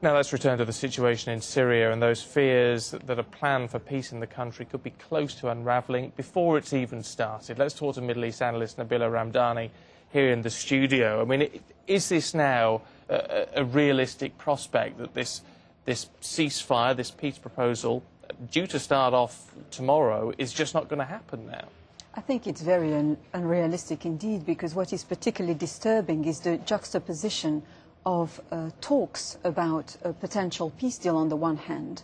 Now let's return to the situation in Syria and those fears that a plan for peace in the country could be close to unravelling before it's even started. Let's talk to Middle East analyst Nabila Ramdani here in the studio. I mean, is this now a realistic prospect that this ceasefire, this peace proposal, due to start off tomorrow, is just not going to happen now? I think it's very unrealistic indeed, because what is particularly disturbing is the juxtaposition of talks about a potential peace deal on the one hand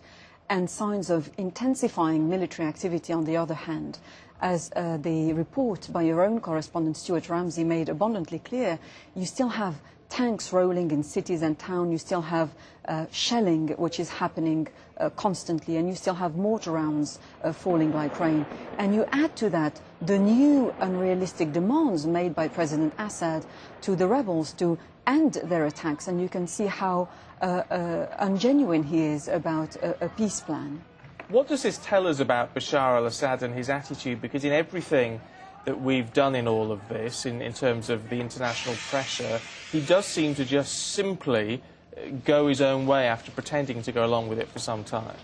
and signs of intensifying military activity on the other hand. As the report by your own correspondent Stuart Ramsey made abundantly clear, you still have tanks rolling in cities and towns, you still have shelling which is happening constantly, and you still have mortar rounds falling like rain. And you add to that the new unrealistic demands made by President Assad to the rebels to end their attacks, and you can see how ungenuine he is about a peace plan. What does this tell us about Bashar al-Assad and his attitude? Because in everything that we've done in all of this, in terms of the international pressure, he does seem to just simply go his own way after pretending to go along with it for some time.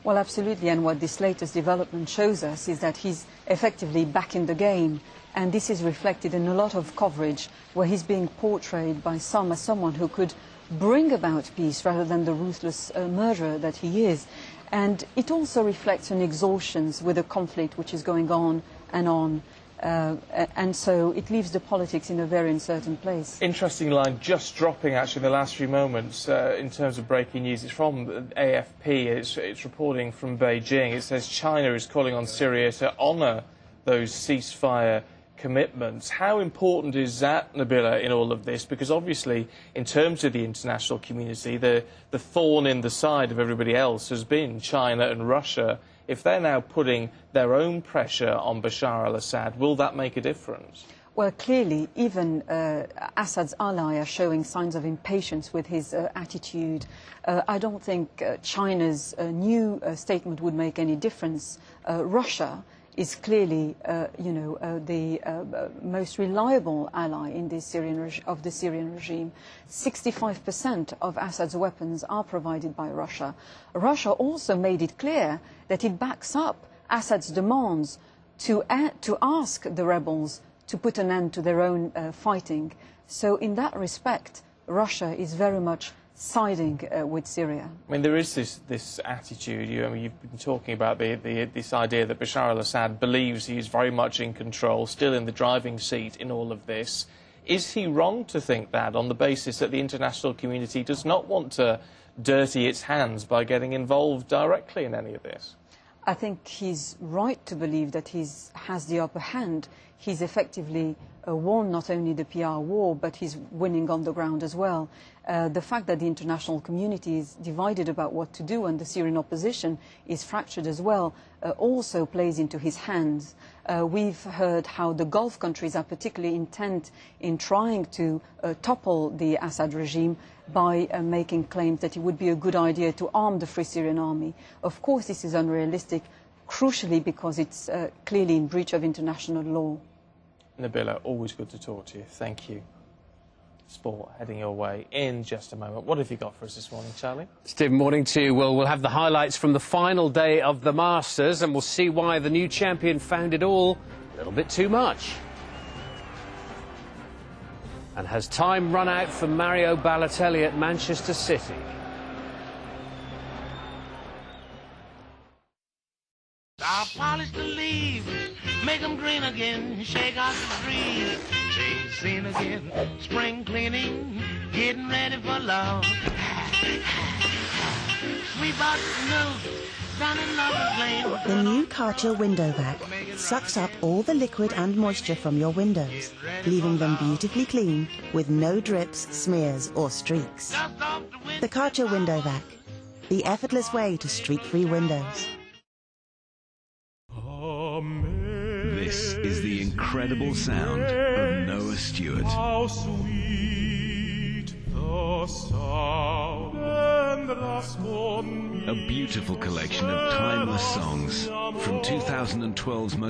Well, absolutely, and what this latest development shows us is that he's effectively back in the game, and this is reflected in a lot of coverage where he's being portrayed by some as someone who could bring about peace rather than the ruthless murderer that he is. And it also reflects an exhaustion with a conflict which is going on, and so it leaves the politics in a very uncertain place. Interesting line just dropping actually in the last few moments in terms of breaking news. It's from AFP, it's reporting from Beijing. It says China is calling on Syria to honour those ceasefire commitments. How important is that, Nabila, in all of this? Because obviously, in terms of the international community, the thorn in the side of everybody else has been China and Russia. If they're now putting their own pressure on Bashar al-Assad, will that make a difference? Well, clearly, even Assad's ally are showing signs of impatience with his attitude. I don't think China's new statement would make any difference. Russia is clearly, the most reliable ally in the Syrian regime. 65% of Assad's weapons are provided by Russia. Russia also made it clear that it backs up Assad's demands to ask the rebels to put an end to their own fighting. So in that respect, Russia is very much siding with Syria. I mean, there is this attitude. You've been talking about this idea that Bashar al-Assad believes he is very much in control, still in the driving seat in all of this. Is he wrong to think that, on the basis that the international community does not want to dirty its hands by getting involved directly in any of this? I think he's right to believe that he has the upper hand. He's effectively won not only the PR war, but he's winning on the ground as well. The fact that the international community is divided about what to do and the Syrian opposition is fractured as well also plays into his hands. We've heard how the Gulf countries are particularly intent in trying to topple the Assad regime by making claims that it would be a good idea to arm the Free Syrian Army. Of course, this is unrealistic, crucially because it's clearly in breach of international law. Nabila, always good to talk to you. Thank you. Sport heading your way in just a moment. What have you got for us this morning, Charlie? Steve, morning to you. Well, we'll have the highlights from the final day of the Masters, and we'll see why the new champion found it all a little bit too much. And has time run out for Mario Balotelli at Manchester City? I'll polish the leaves, make them green again, shake out the breeze, change scene again, spring cleaning, getting ready for love. Sweep out the nose, down in love lane. The new Karcher window vac sucks up all the liquid and moisture from your windows, leaving them beautifully clean with no drips, smears or streaks. The Karcher window vac, the effortless way to streak-free windows. This is the incredible sound of Noah Stewart. How sweet the sound. A beautiful collection of timeless songs from 2012's most